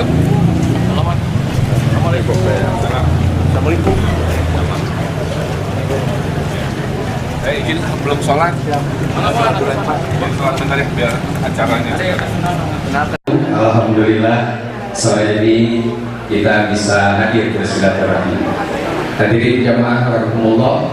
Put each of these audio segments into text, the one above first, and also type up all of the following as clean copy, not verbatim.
Yuk. Assalamualaikum. Assalamualaikum. Saya izin belum sholat. Belum sholat bentar ya biar acaranya. Alhamdulillah sore ini kita bisa hadir bersilaturahmi. Hadirin jamaah rahimakumullah.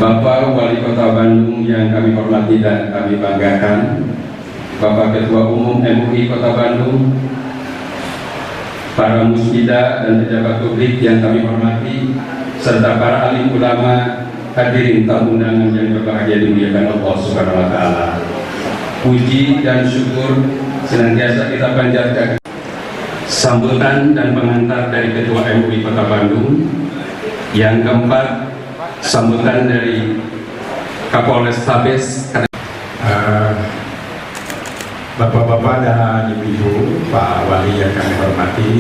Bapak Wali Kota Bandung yang kami hormati dan kami banggakan, Bapak Ketua Umum MUI Kota Bandung, para musyidah dan pejabat publik yang kami hormati, serta para alim ulama, hadirin tamu undangan yang berbahagia dimuliakan Allah Subhanahu wa taala. Puji dan syukur senantiasa kita panjatkan. Sambutan dan pengantar dari Ketua MUI Kota Bandung. Yang keempat, sambutan dari Kapolres Tabes. Bapak-bapak dan ibu-ibu, Pak Wali yang kami hormati,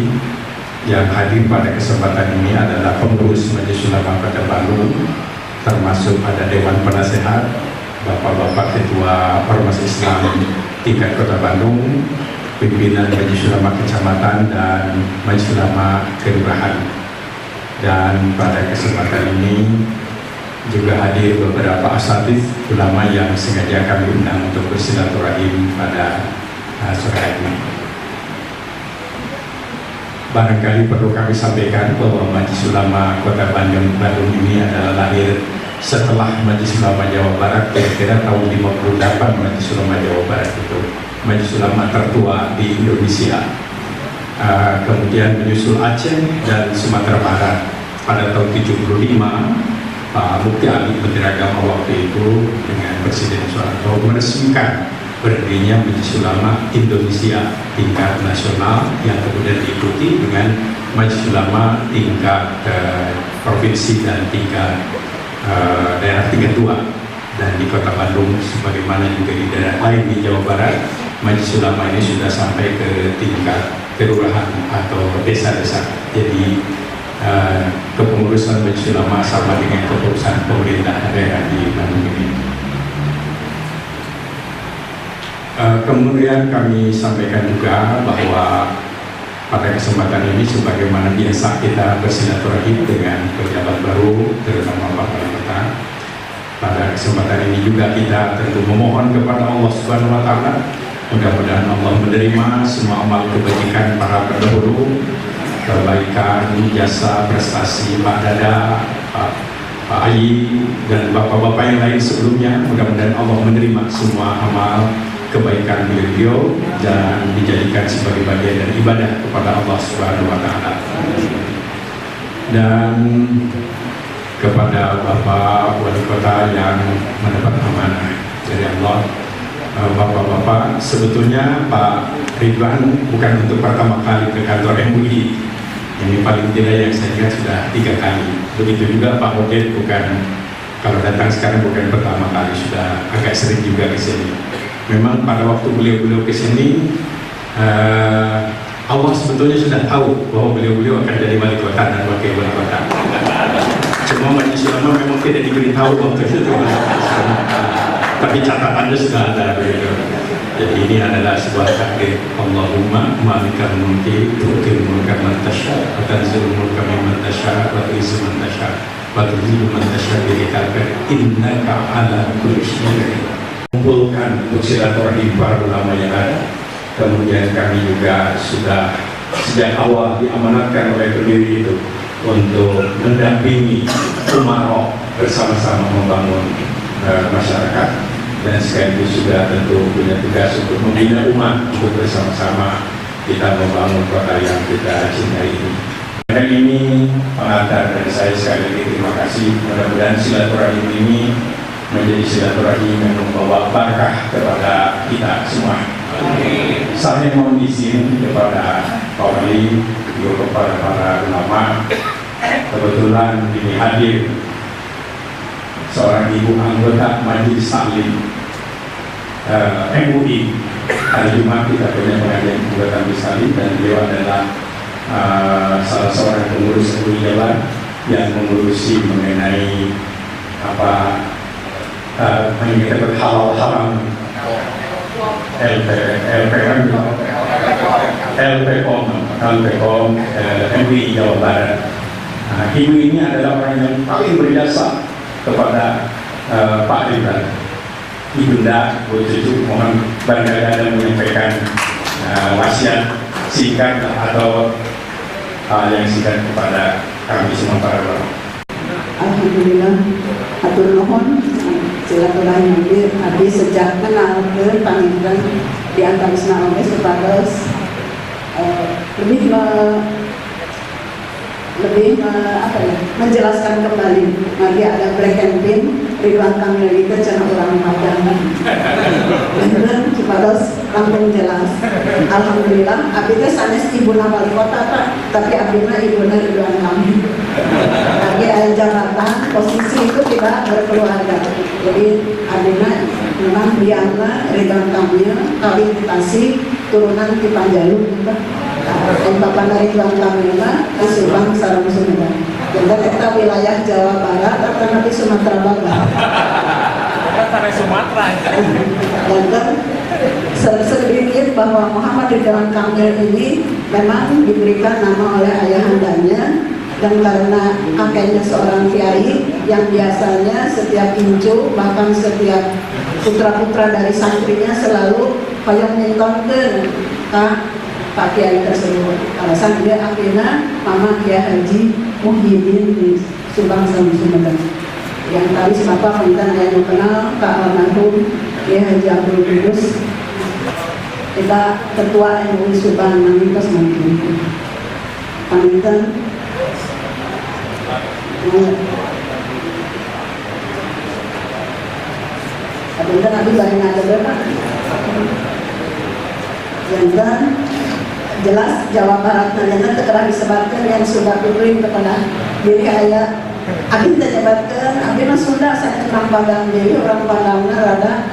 yang hadir pada kesempatan ini adalah pengurus Majelis Ulama Kota Bandung, termasuk ada Dewan Penasehat, Bapak-bapak Ketua Ormas Islam tingkat Kota Bandung, pimpinan Majelis Ulama Kecamatan dan Majelis Ulama Kelurahan. Dan pada kesempatan ini juga hadir beberapa asatidz ulama yang sengaja kami undang untuk bersilaturahim pada sore hari ini. Barangkali perlu kami sampaikan bahwa Majelis Ulama Kota Bandung ini adalah lahir setelah Majelis Ulama Jawa Barat, kira-kira tahun 58. Majelis Ulama Jawa Barat itu Majelis Ulama tertua di Indonesia. Kemudian menyusul Aceh dan Sumatera Barat pada tahun 75. Pak Mufti Ali Menteri Agama waktu itu dengan Presiden Soeharto meresmikan berdirinya Majelis Ulama Indonesia tingkat nasional, yang kemudian diikuti dengan Majelis Ulama tingkat provinsi dan tingkat daerah tingkat 2. Dan di Kota Bandung sebagaimana juga di daerah lain di Jawa Barat, Majelis Ulama ini sudah sampai ke tingkat kelurahan atau desa-desa. Jadi kepengurusan Majelis Ulama sama dengan kepengurusan pemerintah daerah di Bandung ini. Kemudian kami sampaikan juga bahwa pada kesempatan ini sebagaimana biasa kita bersilaturahim dengan pejabat baru, terutama Pak Wali Kota. Pada kesempatan ini juga kita tentu memohon kepada Allah Subhanahu wa taala, mudah-mudahan Allah menerima semua amal kebajikan para pendahulu, kebaikan, jasa, prestasi Pak Dada, Pak Ayi, dan bapak-bapak yang lain sebelumnya. Mudah-mudahan Allah menerima semua amal kebaikan beliau dan dijadikan sebagai bagian dari ibadah kepada Allah Subhanahu wa taala. Dan kepada Bapak Wali Kota yang mendapat amanah dari Allah, bapak-bapak, sebetulnya Pak Ridwan bukan untuk pertama kali ke kantor MUI. Ini paling tidak yang saya lihat sudah 3 kali. Begitu juga Pak Odet, bukan, kalau datang sekarang bukan pertama kali, sudah agak sering juga ke sini. Memang pada waktu beliau-beliau ke sini, Allah sebetulnya sudah tahu bahwa beliau-beliau akan jadi wali kota dan wakil wali kota. Cuma Majelis Ulama memang tidak diberitahu waktu itu, tapi catatannya sudah ada begitu. Jadi ini adalah sebuah takdir. Allahumma malikal mulki tu'til mulka man tasha wa tanzilul mulka mimman tasha wa tu'izzu man tasha wa tudhillu man tasha bi yadika innaka ala kulli syai'in. Kumpulkan untuk silaturahim para ulama yang ada. Kemudian kami juga sudah sejak awal diamanatkan oleh pendiri itu untuk mendampingi umaroh bersama-sama membangun masyarakat, dan sekaligus juga tentu punya tugas untuk membina umat untuk bersama-sama kita membangun kota yang kita cintai ini. Dan ini pengantar dari saya, sekali lagi terima kasih. Mudah-mudahan silaturahim ini menjadi silaturahim yang membawa berkah kepada kita semua. Saya mohon izin kepada Pak Wali, juga kepada para ulama. Kebetulan ini hadir seorang ibu anggota Majelis Taklim MUI. Hari Jumat kita punya pengajian anggota Majelis Taklim, dan beliau adalah salah seorang pengurus MUI Jawa. yang mengurusi mengenai apa mengenai halal haram LPOM MUI Jawa Barat. Ibu ini adalah orang yang paling berjasa kepada Pak Ridwan. Ibunda Bu Cucu mohon bangga dan menyampaikan wasiat singkat atau yang singkat kepada kami semua para ulama. Alhamdulillah, atur nuhun silaturahmi abdi sejak kenal ke panggilan di antawisna oge supados menjelaskan kembali lagi ada black and pink Ridwan Kamil itu cenah orang Padang bener supados langsung jelas. Alhamdulillah abdi teh sanes ibuna wali kota Pak, tapi abdina ibuna Ridwan Kamil lagi ada jabatan posisi itu tidak berkeluarga, jadi abdina memang Diana Ridwan Kamil kawin di Tasik turunan di Panjalu Bapak Ridwan Kamil di Subang sareng Sumedang. Dan kita wilayah Jawa Barat atau nanti Sumatera Barat. Sampai Sumatera. Dan sedikit bahwa Muhammad Ridwan Kamil ini memang diberikan nama oleh ayahandanya, dan karena kakeknya seorang kiai yang biasanya setiap incu bahkan setiap putra-putra dari santrinya selalu hoyong nyentonkeun Pak Kiai tersebut. Alasan dia akhirnya Mama Kiai Haji Muhyiddin di Subang sama Sumedang. Yang tadi si Bapak pengen yang kenal Pak almarhum Kiai Haji Abdul Kudus. Kita ketua MUI Subang Mangintos mungkin. Panginten. Panginten abdi bari ngade berapa? Jantan jelas Jawa Barat ternyata terkena disebabkan yang sudah tuturin kepada diri ayah abdi terjebatkan abdi mah Sunda saya orang Padang, jadi orang Padangnya rada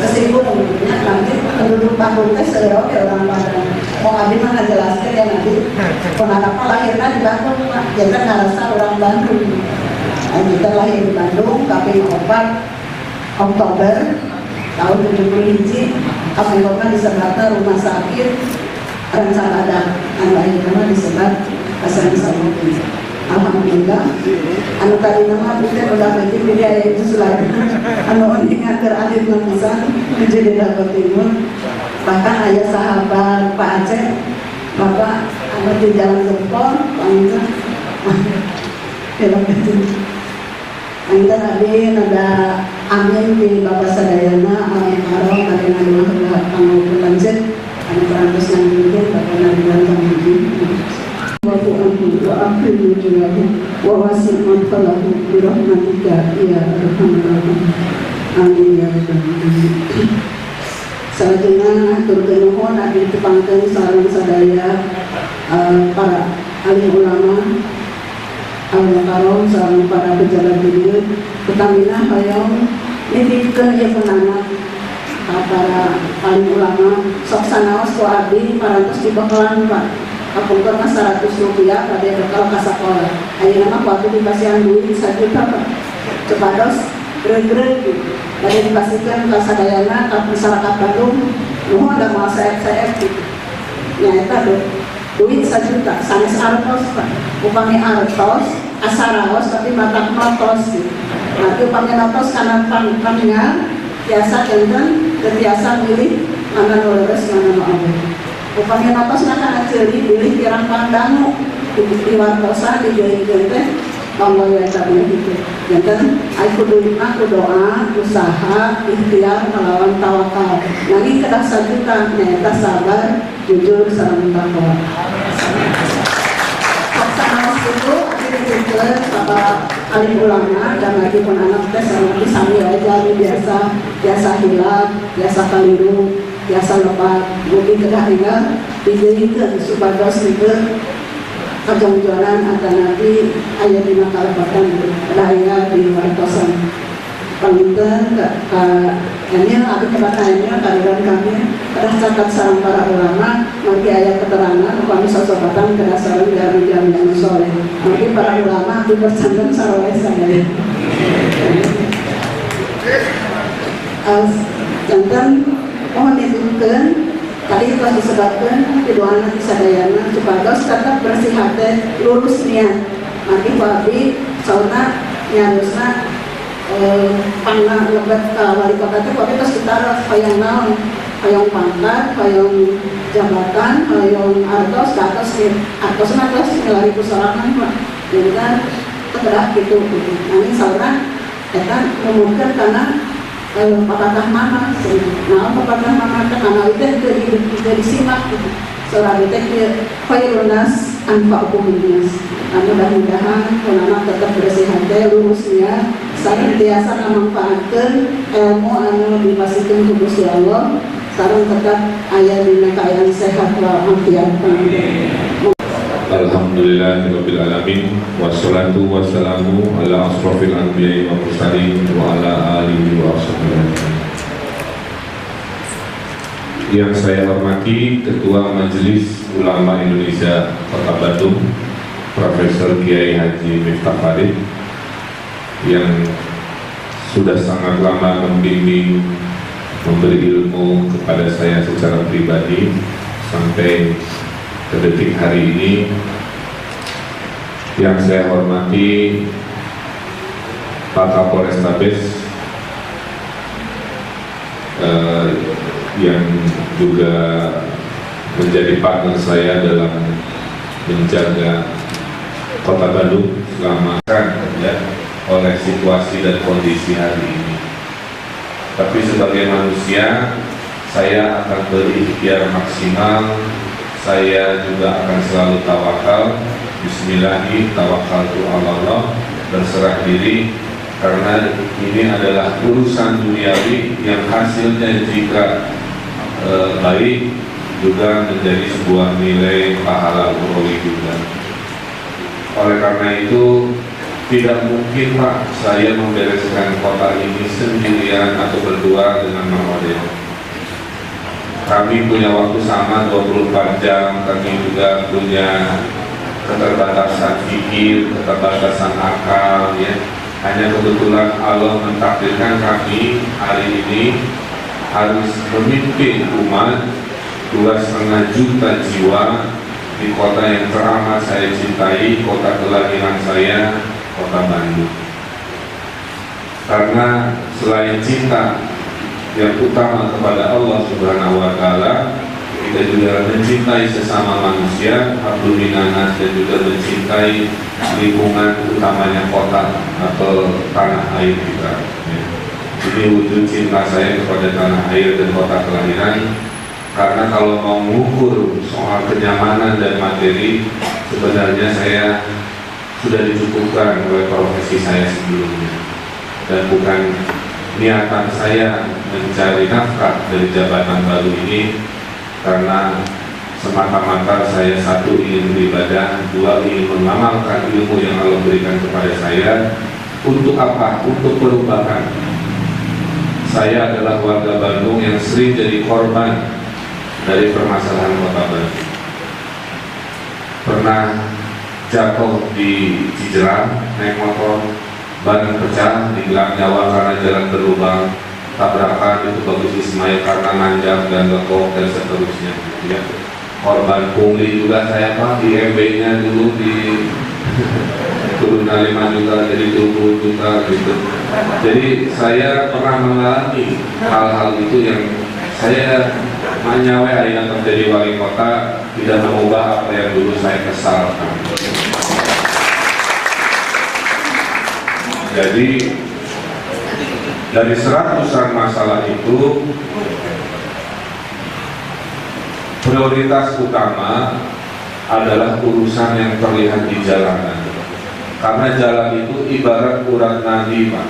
kesinggung nanti penduduk Bandung teh seorang orang Padang mau abdi mah ngajelaskan ya nanti penanapa lahirnya di Bandung jantan ngerasa orang Bandung. Kita lahir di Bandung tapi 4 Oktober tahun 71 Kapolda disebutkan rumah sakit rencana ada lahir nama disebut Hasan Samuddin. Alhamdulillah anu tadi nama kita udah berarti dia itu selain anu ingat terakhir pisan menjadi Jawa Timur, bahkan ayah sahabat Pak Aceh Bapak anu di Jalan Gempol panggilnya film itu Antar abdi ada amin di Bapak Sadayana Al-Mukarram ada nama Panggung Lanjut ada perantus yang mungkin Bapak Nabilan Kamil waktu anhu wa akhiru julahu wa wasir manfalahu birahmatika ya arhamar amin ya rabbal alamin. Selanjutnya turkenuhun abdi tepangkeun sareng sadaya para alim ulama Al-Mukarram sareng para pejabat dunia utamina hoyong nitipkeun ieu penana para alim ulama sok sanaos ku abdi parantos dibekalan Pak kapungkur mah 100 rupiah pada bekal ka sakola ayeuna mah waktu dikasihan duit 1 juta Pak cepados greg-greg pada dikasihkan ka sadayana ka masyarakat Bandung nuhun da moal saep-saep gitu nyaeta duit 1 juta sanes artos Pak upami artos asaraos tapi batak notos gitu. Nanti upami notos karena paningal biasa jantan dan biasa milih mana nuleres mana nuleres upami notos karena ceri milih pirang pandangu di wartosa di jari-jari teh monggo ya cabnya gitu jantan ayo kudu doa usaha ikhtiar melawan tawakal nanti kedah 1 juta nyata sabar jujur sareng takwa itu dipikir Bapak alim ulama dan lagi pun anak tes nanti sambil aja biasa hilang biasa keliru biasa lepat mungkin kedah tinggal dijadikan supados itu kejongjolan antara nanti ayat di makalah bahkan raya di luar kosan panginten ke Ini abdi kebatanya kehadiran kami pada catat sarang para ulama nanti ayat keterangan kami sosobatan kedasaran dari jaminan soleh nanti para ulama abdi bercandan saroleh saya jantan mohon ditunjukkan tadi telah disebutkan di doa nanti sadayana supaya tetap bersih hati lurus niat nanti abdi sauna nyarusna pangna lebet wali kota itu tapi terus kita payung naon payung pangkat payung jabatan payung artos ke atas ngelari pusarangan pak jadi kan tergerak gitu nanti saudara kita memungkinkan karena pepatah mama nah pepatah mama karena itu jadi simak gitu seorang itu khairunnas anfa'uhum-linnas mudah-mudahan ulama tetap bersih hati lurusnya senantiasa memanfaatkan ilmu anu dipasihkan ke Gusti Allah sareng tetap aya dina kaayaan sehat walafiat. Alhamdulillahirabbil alamin wassalatu wassalamu ala asrofil anbiya'i wal mursalin wa ala alihi wa sahbihi. Yang saya hormati Ketua Majelis Ulama Indonesia Kota Bandung Profesor Kiai Haji Miftah Farid yang sudah sangat lama membimbing memberi ilmu kepada saya secara pribadi sampai ke detik hari ini. Yang saya hormati Pak Kapolrestabes yang juga menjadi partner saya dalam menjaga Kota Bandung selama ya, oleh situasi dan kondisi hari ini. Tapi sebagai manusia, saya akan berikhtiar maksimal. Saya juga akan selalu tawakal. Bismillahi tawakkaltu 'ala Allah, berserah diri karena ini adalah urusan duniawi yang hasilnya jika baik juga menjadi sebuah nilai pahala ukhrawi juga. Oleh karena itu tidak mungkin Pak saya membereskan kota ini sendirian atau berdua dengan Mang Odeh. Kami punya waktu sama 24 jam, kami juga punya keterbatasan pikir, keterbatasan akal ya. Hanya kebetulan Allah mentakdirkan kami hari ini harus memimpin umat 2,5 juta jiwa di kota yang teramat saya cintai, kota kelahiran saya, Kota Bandung. Karena selain cinta yang utama kepada Allah Subhanahu wa Ta'ala, kita juga mencintai sesama manusia, hablum minanas, dan juga mencintai lingkungan utamanya kota atau tanah air kita. Ini wujud cinta saya kepada tanah air dan kota kelahiran. Karena kalau mau mengukur soal kenyamanan dan materi, sebenarnya saya sudah dicukupkan oleh profesi saya sebelumnya. Dan bukan niatan saya mencari nafkah dari jabatan baru ini, karena semata-mata saya satu ingin beribadah, dua ingin mengamalkan ilmu yang Allah berikan kepada saya. Untuk apa? Untuk perubahan. Saya adalah warga Bandung yang sering jadi korban dari permasalahan Kota Bandung. Pernah jatuh di Cijerang naik motor, ban pecah, digelar nyawa karena jalan berlubang, tabrakan itu Bagus Ismail karena nanjak dan lekok dan seterusnya gitu ya. Korban pungli juga saya Pak, di MB-nya dulu di turun 5 juta jadi 20 juta gitu. Jadi saya pernah mengalami hal-hal itu yang saya menyawe hari yang terjadi wali kota tidak mengubah apa yang dulu saya kesalkan. Jadi dari seratusan masalah itu, prioritas utama adalah urusan yang terlihat di jalanan. Karena jalan itu ibarat urat nadi Pak.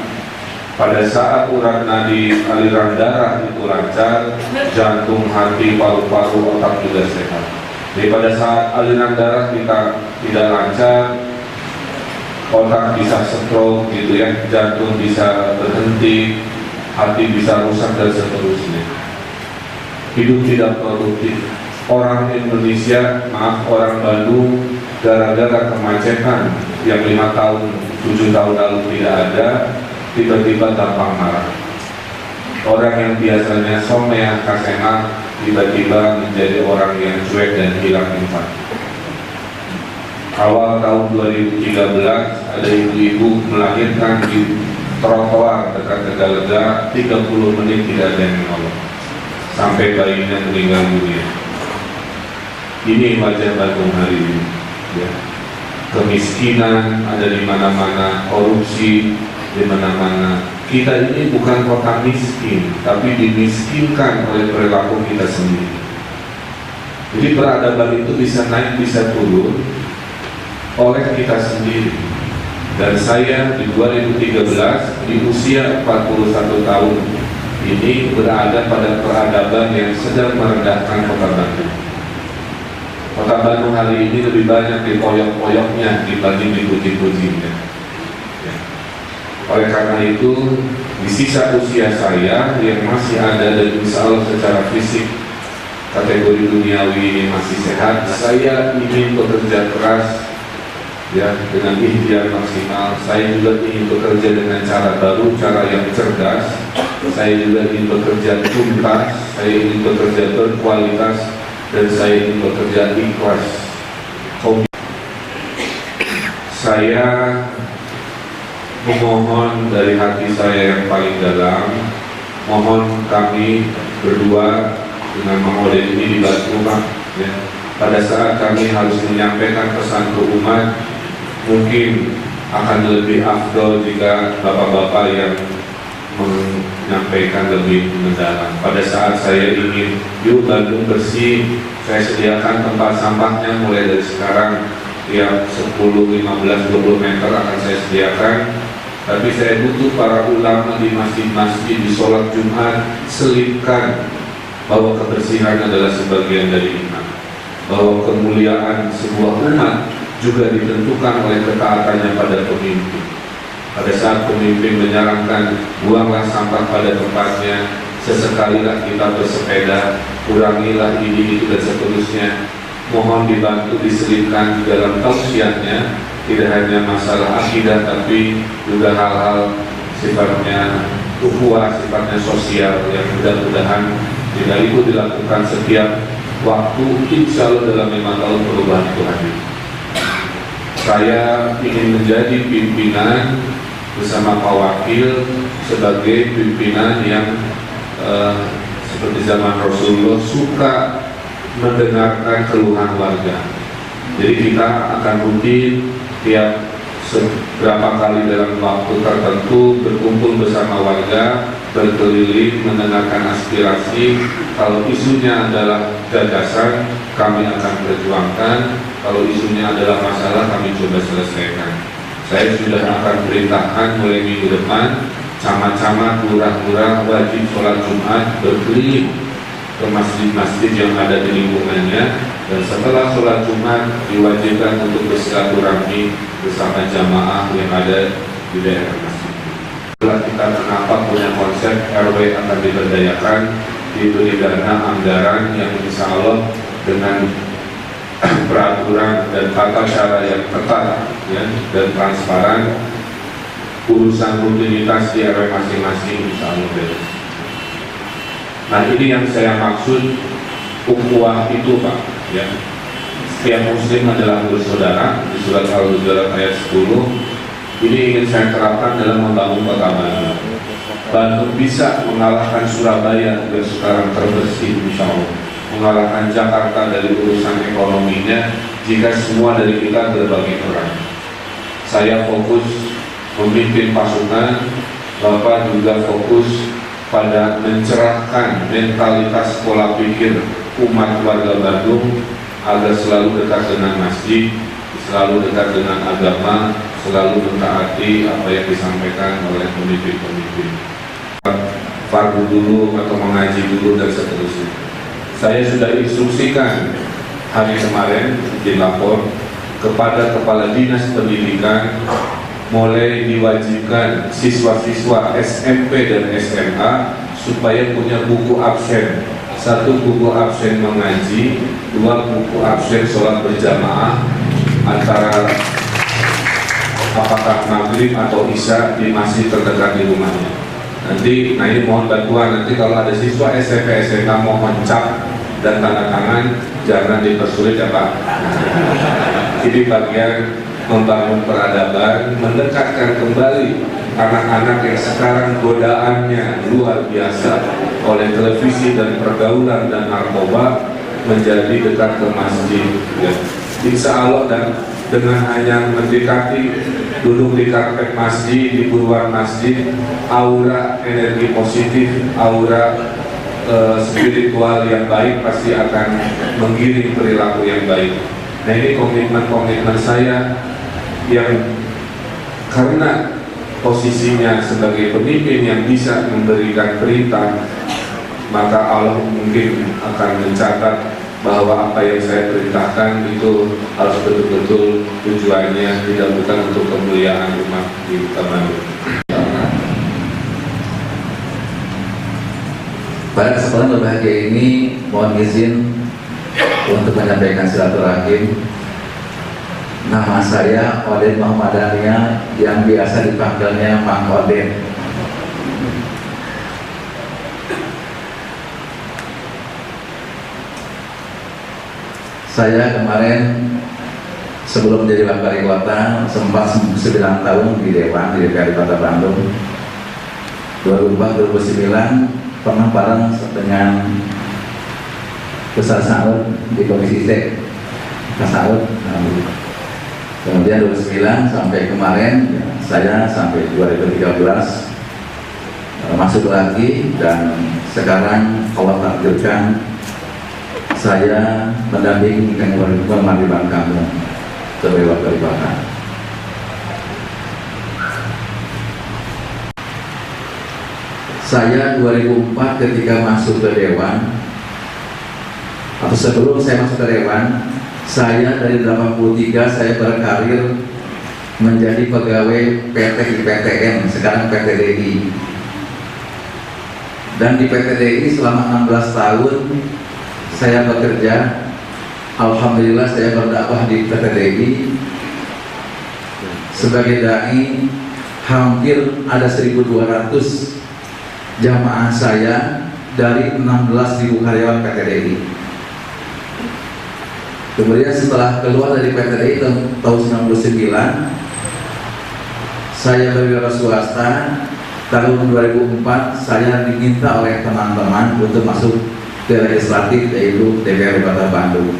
Pada saat urat nadi aliran darah itu lancar, jantung, hati, paru-paru, otak juga sehat. Jadi pada saat aliran darah kita tidak lancar, otak bisa stroke gitu ya, jantung bisa berhenti, hati bisa rusak dan seterusnya. Hidup tidak produktif. Orang Indonesia, orang Bandung, gara-gara kemacetan yang 5 tahun, 7 tahun lalu tidak ada, tiba-tiba gampang marah. Orang yang biasanya somea kasena tiba-tiba menjadi orang yang cuek dan hilang empati. Awal tahun 2013 ada ibu-ibu melahirkan di trotoar dekat Tegalega, 30 menit tidak ada yang menolong sampai bayinya meninggal dunia. Ini wajah Bandung hari ini, ya. Kemiskinan ada di mana-mana, korupsi di mana-mana. Kita ini bukan kota miskin, tapi dimiskinkan oleh perilaku kita sendiri. Jadi peradaban itu bisa naik, bisa turun oleh kita sendiri. Dan saya di 2013 di usia 41 tahun ini berada pada peradaban yang sedang merendahkan kota Bandung. Kota Bandung hari ini lebih banyak dipoyok-poyoknya dibanding dipuji-pujinya. Oleh karena itu, di sisa usia saya yang masih ada dan insya Allah secara fisik kategori duniawi ini masih sehat, saya ingin bekerja keras, ya, dengan ikhtiar maksimal. Saya juga ingin bekerja dengan cara baru, cara yang cerdas. Saya juga ingin bekerja tuntas, saya ingin bekerja berkualitas, dan saya ingin bekerja ikhlas. Saya memohon dari hati saya yang paling dalam, mohon kami berdua dengan Mang Oded ini dibantu, Pak, ya. Pada saat kami harus menyampaikan pesan ke umat, mungkin akan lebih afdol jika bapak-bapak yang menyampaikan lebih mendalam. Pada saat saya ingin, yuk Bandung bersih, saya sediakan tempat sampahnya mulai dari sekarang, tiap 10, 15, 20 meter akan saya sediakan. Tapi saya butuh para ulama di masjid-masjid, di sholat Jumat, selipkan bahwa kebersihan adalah sebagian dari iman, bahwa kemuliaan sebuah umat juga ditentukan oleh ketaatannya pada pemimpin. Pada saat pemimpin menyarankan buanglah sampah pada tempatnya, sesekalilah kita bersepeda, kurangilah ini, itu, dan seterusnya. Mohon dibantu diselipkan di dalam tausiahnya, tidak hanya masalah akidah, tapi juga hal-hal sifatnya ukhuwah, sifatnya sosial, yang mudah-mudahan jika itu dilakukan setiap waktu, insya Allah dalam 5 tahun perubahan itu hadir. Saya ingin menjadi pimpinan bersama Pak Wakil sebagai pimpinan yang seperti zaman Rasulullah suka mendengarkan keluhan warga. Jadi kita akan rutin tiap beberapa kali dalam waktu tertentu berkumpul bersama warga, berkeliling mendengarkan aspirasi. Kalau isunya adalah gagasan, kami akan perjuangkan. Kalau isunya adalah masalah, kami coba selesaikan. Saya sudah akan perintahkan mulai minggu depan, camat-camat, lurah-lurah wajib sholat Jumat berkeliling ke masjid-masjid yang ada di lingkungannya, dan setelah sholat Jumat diwajibkan untuk bersilaturahmi bersama jamaah yang ada di daerah masjid. Setelah kita kenapa punya konsep RW akan diberdayakan, diberi dana anggaran yang insya Allah dengan peraturan dan tata cara yang ketat, ya, dan transparan, urusan rutinitas di RW masing-masing insya Allah beres. Nah, ini yang saya maksud ukhuwah itu, Pak, ya. Setiap muslim adalah bersaudara, di surat Al-Hujurat ayat 10. Ini ingin saya terapkan dalam membangun kota Bandung. Bandung bisa mengalahkan Surabaya yang sekarang terbersih insya Allah, mengalahkan Jakarta dari urusan ekonominya jika semua dari kita berbagi peran. Saya fokus memimpin pasukan, Bapak juga fokus pada mencerahkan mentalitas pola pikir umat warga Bandung agar selalu dekat dengan masjid, selalu dekat dengan agama, selalu mentaati apa yang disampaikan oleh pemimpin-pemimpin. Fardu dulu atau mengaji dulu dan seterusnya. Saya sudah instruksikan hari kemarin di lapor kepada Kepala Dinas Pendidikan mulai diwajibkan siswa-siswa SMP dan SMA supaya punya buku absen. 1 buku absen mengaji, 2 buku absen sholat berjamaah antara apakah maghrib atau isya di masjid terdekat di rumahnya. Nanti, nah ini mohon bantuan, nanti kalau ada siswa SMP SMA mohon cap dan tanda tangan, jangan dipersulit ya Pak. Ini bagian membangun peradaban, mendekatkan kembali anak-anak yang sekarang godaannya luar biasa oleh televisi dan pergaulan dan narkoba menjadi dekat ke masjid ya. Insya Allah, dan dengan hanya mendekati duduk di karpet masjid, di buruan masjid, aura energi positif, aura spiritual yang baik pasti akan menggiring perilaku yang baik. Nah ini komitmen-komitmen saya yang karena posisinya sebagai pemimpin yang bisa memberikan perintah, maka Allah mungkin akan mencatat bahwa apa yang saya perintahkan itu harus betul-betul tujuannya tidak bukan untuk kemuliaan umat di Tamanuli. Pada kesempatan berbahagia ini, mohon izin untuk menyampaikan silaturahim. Nama saya Oden Muhammadania, yang biasa dipanggilnya Mang Oden. Saya kemarin sebelum menjadi wakil wali kota sempat 9 tahun di Dewan di DPRD Kota Bandung. 2004-2009 pernah bareng dengan Besar Saud di Komisi C, Pak Saud. Kemudian 2009 sampai kemarin saya sampai 2013 masuk lagi, dan sekarang Allah takdirkan saya mendampingi kewajiban kamu sebagai wakil kota. Saya 2004 ketika masuk ke Dewan, atau sebelum saya masuk ke Dewan, saya dari 83 saya berkarir menjadi pegawai PT IPTN, sekarang PT DI. Dan di PT DI selama 16 tahun saya bekerja. Alhamdulillah saya berdakwah di PT DI sebagai dai. Hampir ada 1.200 jamaah saya dari 16.000 karyawan PT DI. Kemudian setelah keluar dari PT DI tahun 99, saya berwira swasta. Tahun 2004 saya diminta oleh teman-teman untuk masuk ke legislatif, yaitu DPRD Kota Bandung.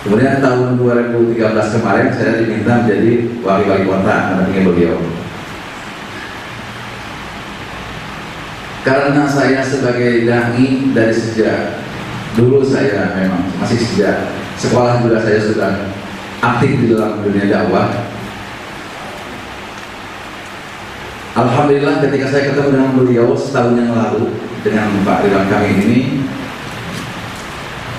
Kemudian tahun 2013 kemarin saya diminta menjadi wakil wali kota mendampingi beliau. Karena saya sebagai dai dari sejak dulu, saya memang masih sejak sekolah juga saya sudah aktif di dalam dunia dakwah. Alhamdulillah ketika saya ketemu dengan beliau setahun yang lalu dengan Pak Ridwan Kamil ini,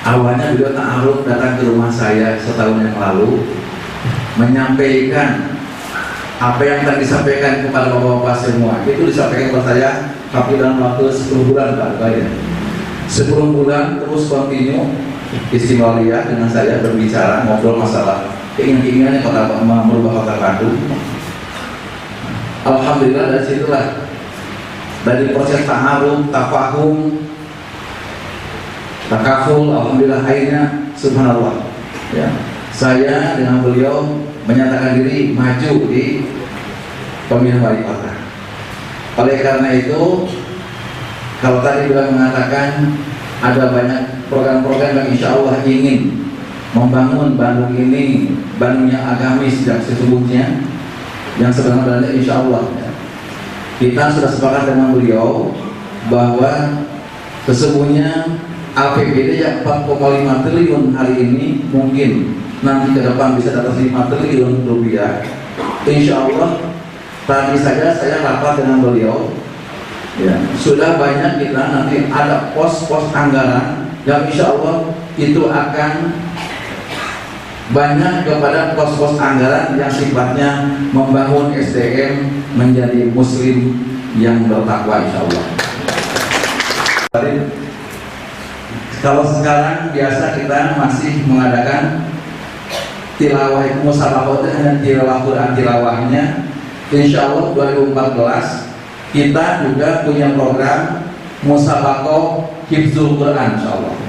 awalnya beliau ta'aruf datang ke rumah saya setahun yang lalu menyampaikan apa yang tadi disampaikan kepada bapak-bapak semua. Itu disampaikan kepada saya tapi dalam waktu 10 bulan Pak, 10 bulan terus kontinu istimewa dengan saya berbicara, ngobrol masalah keinginan-keinginannya merubah Kota Bandung. Alhamdulillah dari situlah, dari proses ta'aruf, tafahum, takaful, alhamdulillah akhirnya subhanallah ya, saya dengan beliau menyatakan diri maju di pemilihan wali kota. Oleh karena itu, kalau tadi beliau mengatakan ada banyak program-program yang insya Allah ingin membangun Bandung ini, Bandung yang agamis yang sesungguhnya, yang sebenarnya insya Allah ya. Kita sudah sepakat dengan beliau bahwa sesungguhnya APBD yang 4,5 triliun hari ini mungkin nanti ke depan bisa dapat 5 triliun rupiah. Insya Allah tadi saja saya rapat dengan beliau ya, sudah banyak kita nanti ada pos-pos anggaran yang insya Allah itu akan banyak kepada pos-pos anggaran yang sifatnya membangun SDM menjadi muslim yang bertakwa, insya Allah. Kalau sekarang biasa kita masih mengadakan tilawah, musabaqah dengan tilawah Quran tilawahnya. Insya Allah 2014 kita juga punya program musabaqah hifzul Quran, insya Allah.